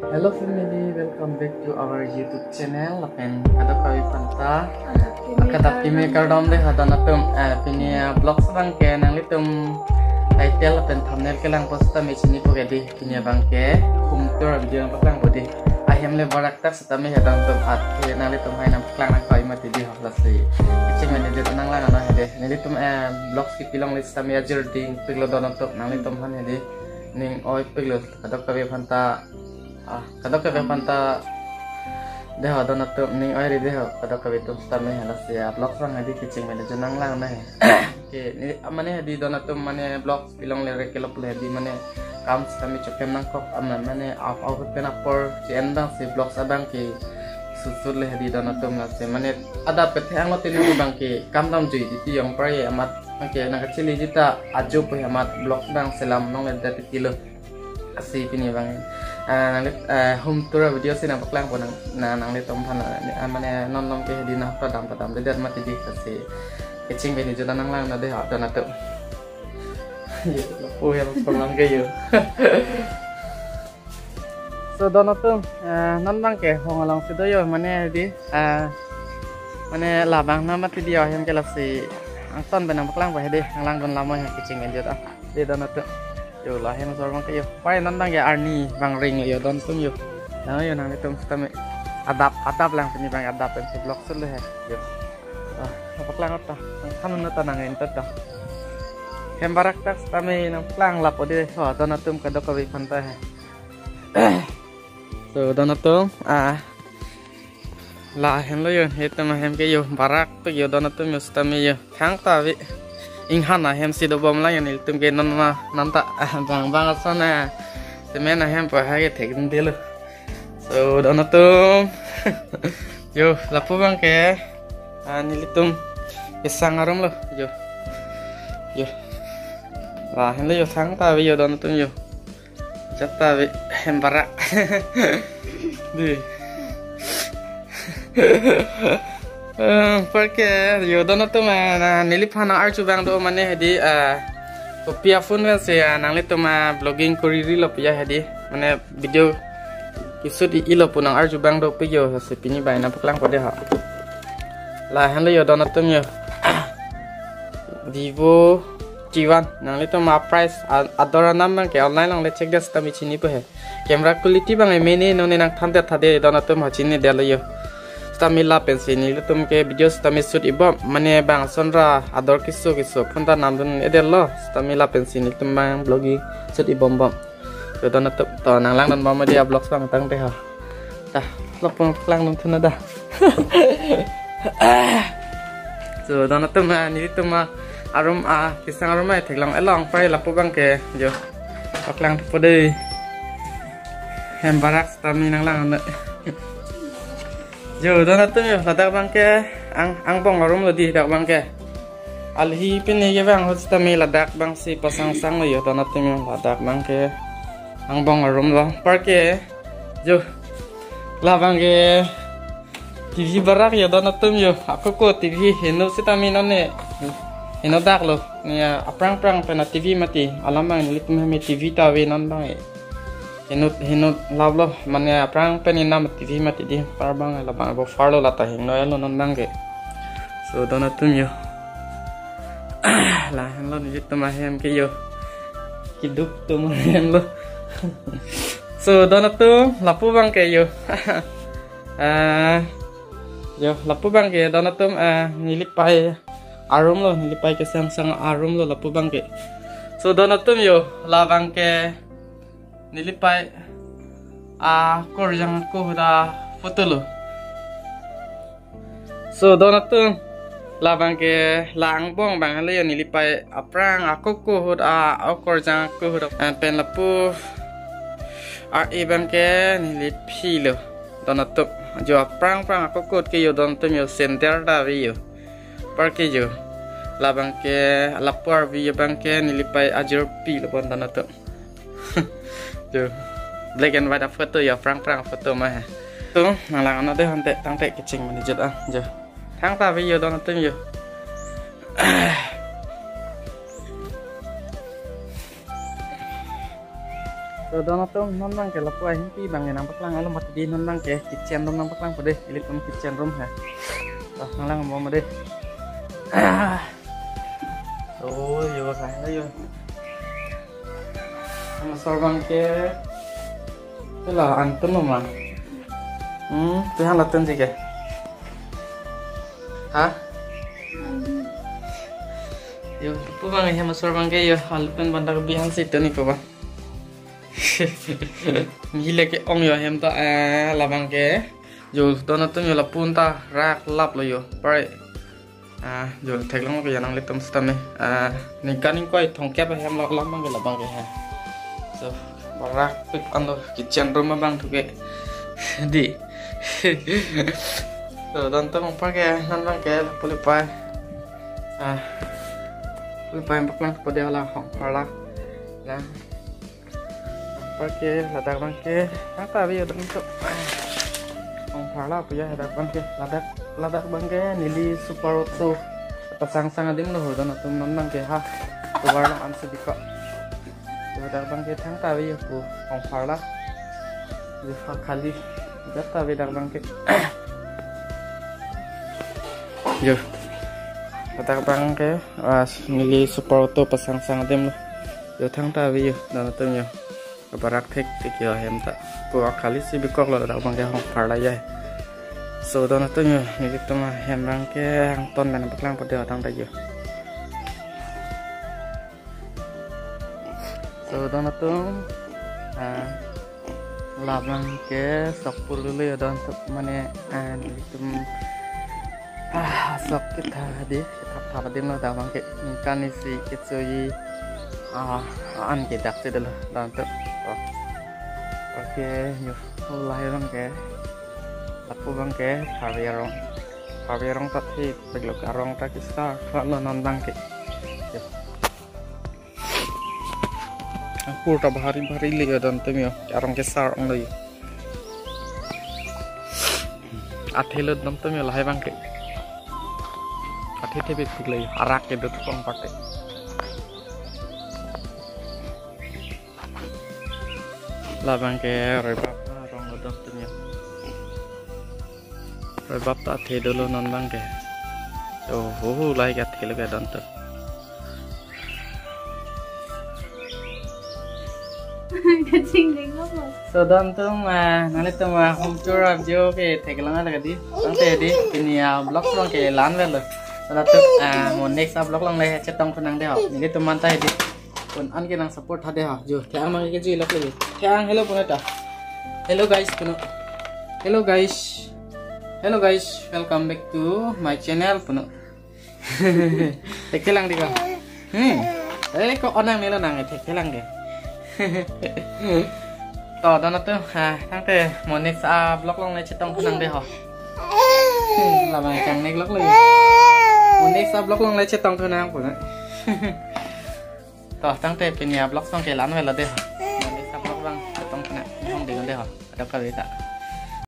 Hello family, welcome back to our YouTube channel. Lapen kada kami panta. Kada pimi kardom deh hada natum pini vlog sebang ke nang litum title lapen thumbnail ke lang posta mechini ko gedi pini bang ke hum tour video ang paklang bodi. Ahem le barak tak setami hada natum at nang litum hai nam paklang nak kau mati di hablasi. Kecing mana dia tenang lah nang hede. Nang litum vlog skipilong list kami ajar ding piglo donatum nang litum han hede. Ning oi piglo kada kami panta. Kadok kabe panta deho dona tu ning oiri deho kadok kabe tu stame hala sia blog sang hadi kicing mene jenang lang na ke ni amane hadi dona tu mane blog pilong le rekelo pule hadi mane kam stame chokem nang kok amna mane au pen apor si endang si blog sabang ke susur le hadi dona tu la se mane ada pethe angot ni bang ke kam dam jui di yang pray amat ke nang kecili jita aju pu amat blog bang selam nong le dati kilo asi pini bang home tour video sih nampak lang po nang litom pana amane non nom ke di na padam dedat mati di kasi kecing bini juta nang lang na de ha na to po yang pamang kayo so dono to non bang ke hongalong sido yo mane di mane labang na mati di yang kelasi ang ton benang paklang po hede ang lang don lamo yang kecing bini juta di dono to yo lah yang sorong kayo pai nandang ya arni bang ring yo don tum yo nah yo nang itum stame adap lang pini bang adap en blog sulu he yo apa lang ta kanun ta nang enta ta hembarak tak stame nang plang lapo di ho don tum kadok kawi panta he so don tum la hen lo yo hetum hem ke yo barak to yo don tum yo stame yo thang ta wi inghana hem sido bom la yan iltum ke nanta bang asana semena hem pa ha ke thek dilo so donatum yo lapu bang ke nilitum isang arum lo yo la hen lo yo sang ta wi yo donatum yo jatta wi hem barak di porque yo dono tu ma nilipana archu bang do mane hedi kopia phone wel se nang le tu ma blogging koriri lo pia hedi mane video kisut I lo punang archu bang do pe yo se pini bai na paklang ko de ha la han le yo dono tu yo Vivo G1 nang le tu ma price adora nam bang ke online lang le check des ta mi chini po he camera quality bang e mene no ne nang thante thade dono tu ma chini de lo yo Stamila pensi ni lutum ke video stami shoot iba mane bang sonra ador kisu phunta namdun edelo stamila pensi ni tumang blogi shoot ibom bom so dona to nang lang don mama dia blog sang tang te ha dah blog pang lang don thuna da so dona to ma ni tuma arum kisang arum ai theklang elong pai lapu bang ke jo paklang pode hem barak stami nang lang yo dona tu yo ladak bang ke ang bong arum lo di dak bang ke alhi pini ye bang hosta me ladak bang si pasang sang lo yo dona tu yo ladak bang ke ang bong arum lo par ke yo la bang ke TV barak yo dona tu yo aku ko TV hino sitami no ne hino dak lo ni aprang pena TV mati alam bang ni tum me TV ta we non bang hinut lablo mane aprang penina TV mati di parbang labang bo farlo lata hing no elo non bangge so dona tunyo la hello ni tuma hem ke yo kiduk tuma hem lo so dona tu lapu bang ke yo yo lapu bang ke dona tum nilipai arum lo nilipai ke sang arum lo lapu bang ke so dona tum yo labang ke nilipai korjang ko da foto lo so dona tu labang ke lang bong bang le nilipai aprang ako ko da korjang ko da pen lapu bang ke nilipi lo dona tu jo aprang ako ko ke yo dona tu yo center da vi yo par ke yo labang ke lapor vi bang ke nilipai ajur pi lo dona tu black and white foto ya prang foto mah tu nalang ana de hante tang te kecing mani jet jo thang ta video don tem yo So dono tum non bang ke lapu ai himpi bang nang paklang alam mat di non bang ke kitchen room nang paklang pade ilit tum kitchen room ha. Nang lang mo made. So yo sai na yo. Ang sorbang ke là antun lo mà. Tôi hàng là tên gì kìa? Hả? Yo, po bang ay masor bang kayo halpen banda ko bihan si tani po ba? Mihile ke ong yo hem ta labang ke yo dono tum yo la punta rak lap lo yo pare yo thek long ko yanang le tum stame ni kaning koi thong kep hem lok lam bang ke labang ke ha so barak pik ando kitchen room bang thu ke di so don tum pa ke nan bang ke puli pa Lupain baklang pada ala hong parla lah pakai ladak bangke apa biar untuk hong parla punya ladak bangke nili super auto pasang adim loh dan atum nonang ke ha warna anse dika ladak bangke thang tabi aku hong parla lihat kali jata ladak bangke yo Ladak bang ke nili super auto pasang adim loh yo thang tabi yo dan atum yo barak thek tik yo hem ta ko kali si bikok lo ladak bang ke hong parla ya so dan atum yo nili tuma hem bang ke hang ton dan baklang pada datang ta yo so dan atum labang ke sapul dulu ya dan mane nili tum sok kita di apa dim lo dah bangke kan isi kecui an kita tak dulu dan tu oke yuk mulai bangke aku bangke kawiarong tapi belok arong tak kisah kalau non bangke aku tak bahari lihat dan tu yo arong kisah orang lagi athilut dan tu yo lahai bangke Hati betul lagi, arak itu tukang pakai. Labang ke rebab, orang udah punya. Rebab tak hati dulu nonbang ke. Oh, lagi hati lagi dantu. So dantu nanti tu home tour abjo ke tegelang ada kadi. Nanti di ini ya blog orang ke lanvel loh. Satu mau next upload lang leh cetong kunang deh ini teman tay di pun an ke nang support hade ha jo tiang mang ke ji lok lagi tiang hello punata hello guys welcome back to my channel puno tekelang di ka kok onang nelo nang tekelang deh to dan tu tang te mau next upload lang leh cetong kunang deh ha lama chang next lok lagi next vlog lang lấy chết tông thôi nào của nó tỏ tăng tệ bên nhà vlog xong kể lán về là đây hả next vlog vâng chết tông thôi nào không để con đây hả đâu có gì cả